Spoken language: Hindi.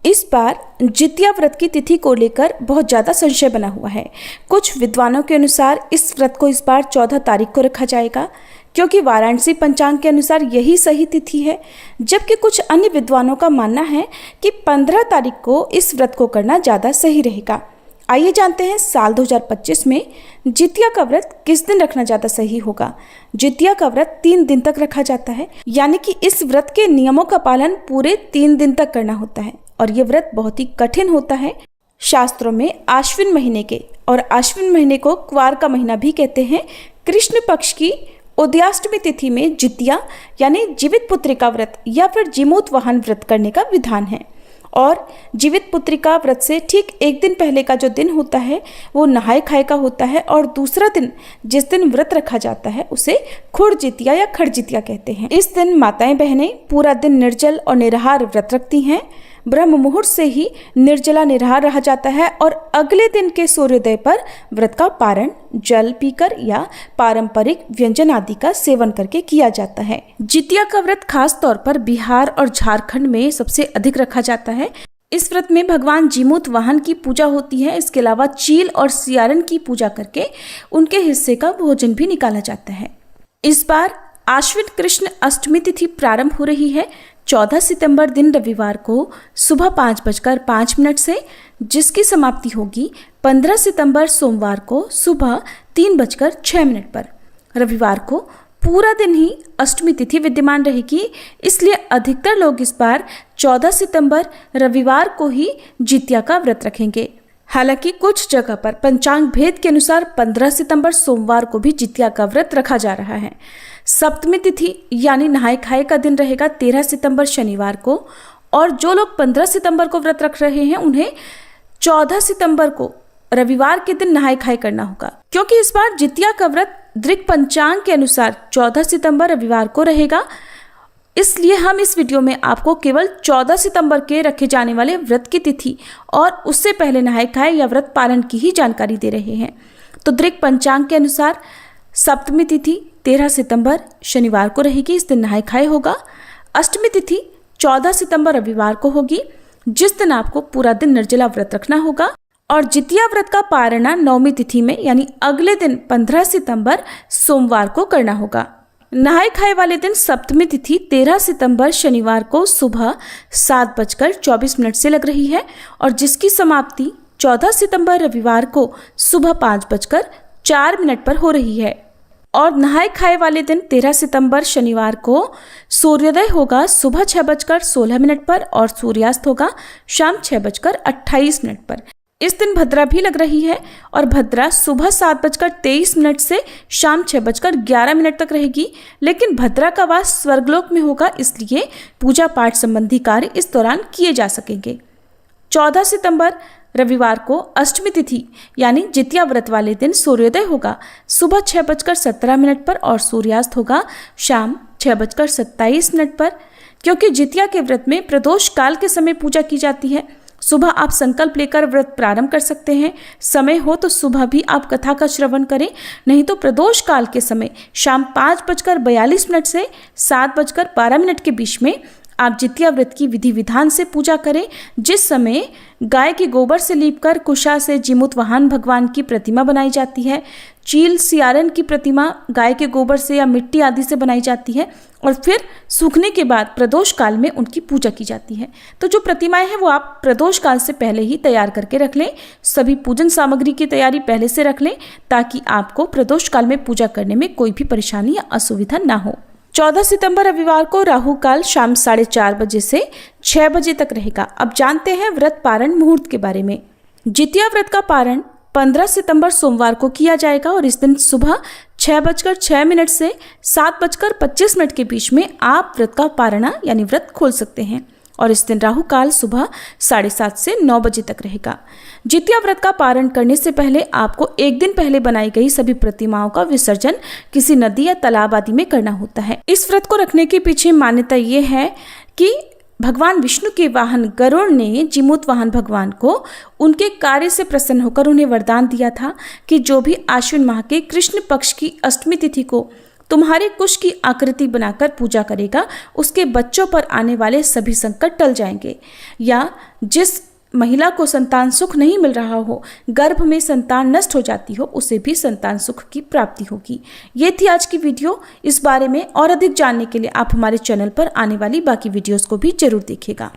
इस बार जितिया व्रत की तिथि को लेकर बहुत ज़्यादा संशय बना हुआ है। कुछ विद्वानों के अनुसार इस व्रत को इस बार 14 तारीख को रखा जाएगा, क्योंकि वाराणसी पंचांग के अनुसार यही सही तिथि है। जबकि कुछ अन्य विद्वानों का मानना है कि 15 तारीख को इस व्रत को करना ज़्यादा सही रहेगा। आइए जानते हैं साल 2025 में जितिया का व्रत किस दिन रखना ज़्यादा सही होगा। जितिया का व्रत 3 दिन तक रखा जाता है, यानी कि इस व्रत के नियमों का पालन पूरे 3 दिन तक करना होता है और ये व्रत बहुत ही कठिन होता है। शास्त्रों में आश्विन महीने के, और आश्विन महीने को क्वार का महीना भी कहते हैं, कृष्ण पक्ष की उदयाष्टमी तिथि में जितिया यानी जीवित पुत्रिका व्रत या फिर जीमूत वाहन व्रत करने का विधान है। और जीवित पुत्रिका व्रत से ठीक एक दिन पहले का जो दिन होता है वो नहाय खाए का होता है, और दूसरा दिन जिस दिन व्रत रखा जाता है उसे खुड़ जितिया या खड़ जितिया कहते हैं। इस दिन माताएं बहनें पूरा दिन निर्जल और निराहार व्रत रखती हैं। ब्रह्म मुहूर्त से ही निर्जला निराहार रहा जाता है और अगले दिन के सूर्योदय पर व्रत का पारण जल पीकर या पारंपरिक व्यंजन आदि का सेवन करके किया जाता है। जितिया का व्रत खास तौर पर बिहार और झारखंड में सबसे अधिक रखा जाता है। इस व्रत में भगवान जीमूत वाहन की पूजा होती है। इसके अलावा चील और सियारन की पूजा करके उनके हिस्से का भोजन भी निकाला जाता है। इस बार आश्विन कृष्ण अष्टमी तिथि प्रारंभ हो रही है 14 सितंबर दिन रविवार को सुबह 5:05 से, जिसकी समाप्ति होगी 15 सितंबर सोमवार को सुबह 3:06 पर। रविवार को पूरा दिन ही अष्टमी तिथि विद्यमान रहेगी, इसलिए अधिकतर लोग इस बार 14 सितंबर रविवार को ही जितिया का व्रत रखेंगे। हालांकि कुछ जगह पर पंचांग भेद के अनुसार 15 सितंबर सोमवार को भी जितिया का व्रत रखा जा रहा है। सप्तमी तिथि यानी नहाय खाए का दिन रहेगा 13 सितंबर शनिवार को, और जो लोग 15 सितंबर को व्रत रख रहे हैं उन्हें 14 सितंबर को रविवार के दिन नहाय खाए करना होगा, क्योंकि इस बार जितिया का व्रत दृक पंचांग के अनुसार 14 सितंबर रविवार को रहेगा। इसलिए हम इस वीडियो में आपको केवल 14 सितंबर के रखे जाने वाले व्रत की तिथि और उससे पहले नहाय खाए या व्रत पालन की ही जानकारी दे रहे हैं। तो दृक पंचांग के अनुसार सप्तमी तिथि 13 सितंबर शनिवार को रहेगी, इस दिन नहाय खाए होगा। अष्टमी तिथि 14 सितंबर रविवार को होगी, जिस दिन आपको पूरा दिन निर्जला व्रत रखना होगा। और जितिया व्रत का पारणा नवमी तिथि में यानी अगले दिन 15 सितंबर सोमवार को करना होगा। नहाय खाए वाले दिन सप्तमी तिथि 13 सितंबर शनिवार को सुबह 7:24 से लग रही है, और जिसकी समाप्ति 14 सितंबर रविवार को सुबह 5:04 पर हो रही है। और नहाय खाए वाले दिन 13 सितंबर शनिवार को सूर्योदय होगा सुबह 6:16 पर और सूर्यास्त होगा शाम 6:28 पर। इस दिन भद्रा भी लग रही है, और भद्रा सुबह 7:23 से शाम 6:11 तक रहेगी। लेकिन भद्रा का वास स्वर्गलोक में होगा, इसलिए पूजा पाठ संबंधी कार्य इस दौरान किए जा सकेंगे। 14 सितंबर रविवार को अष्टमी तिथि यानी जितिया व्रत वाले दिन सूर्योदय होगा सुबह 6:17 पर और सूर्यास्त होगा शाम 6:27 पर। क्योंकि जितिया के व्रत में प्रदोष काल के समय पूजा की जाती है, सुबह आप संकल्प लेकर व्रत प्रारंभ कर सकते हैं। समय हो तो सुबह भी आप कथा का श्रवण करें, नहीं तो प्रदोष काल के समय शाम 5:42 से 7:12 के बीच में आप जितिया व्रत की विधि विधान से पूजा करें, जिस समय गाय के गोबर से लीपकर कुशा से जीमूत वाहन भगवान की प्रतिमा बनाई जाती है। चील सियारन की प्रतिमा गाय के गोबर से या मिट्टी आदि से बनाई जाती है, और फिर सूखने के बाद प्रदोष काल में उनकी पूजा की जाती है। तो जो प्रतिमाएं हैं वो आप प्रदोष काल से पहले ही तैयार करके रख लें। सभी पूजन सामग्री की तैयारी पहले से रख लें, ताकि आपको प्रदोष काल में पूजा करने में कोई भी परेशानी या असुविधा ना हो। 14 सितंबर रविवार को राहु काल शाम 4:30 से 6 बजे तक रहेगा। अब जानते हैं व्रत पारण मुहूर्त के बारे में। जितिया व्रत का पारण 15 सितंबर सोमवार को किया जाएगा, और इस दिन सुबह 6:06 से 7:25 के बीच में आप व्रत का पारणा यानी व्रत खोल सकते हैं। और इस दिन राहु काल सुबह 7:30 से 9 बजे तक रहेगा। जितिया व्रत का पारण करने से पहले आपको एक दिन पहले बनाई गई सभी प्रतिमाओं का विसर्जन किसी नदी या तालाब आदि में करना होता है। इस व्रत को रखने के पीछे मान्यता ये है कि भगवान विष्णु के वाहन गरुड़ ने जीमूत वाहन भगवान को उनके कार्य से प्रसन्न होकर उन्हें वरदान दिया था कि जो भी आश्विन माह के कृष्ण पक्ष की अष्टमी तिथि को तुम्हारे कुश की आकृति बनाकर पूजा करेगा, उसके बच्चों पर आने वाले सभी संकट टल जाएंगे। या जिस महिला को संतान सुख नहीं मिल रहा हो, गर्भ में संतान नष्ट हो जाती हो, उसे भी संतान सुख की प्राप्ति होगी। ये थी आज की वीडियो। इस बारे में और अधिक जानने के लिए आप हमारे चैनल पर आने वाली बाकी वीडियोस को भी जरूर देखिएगा।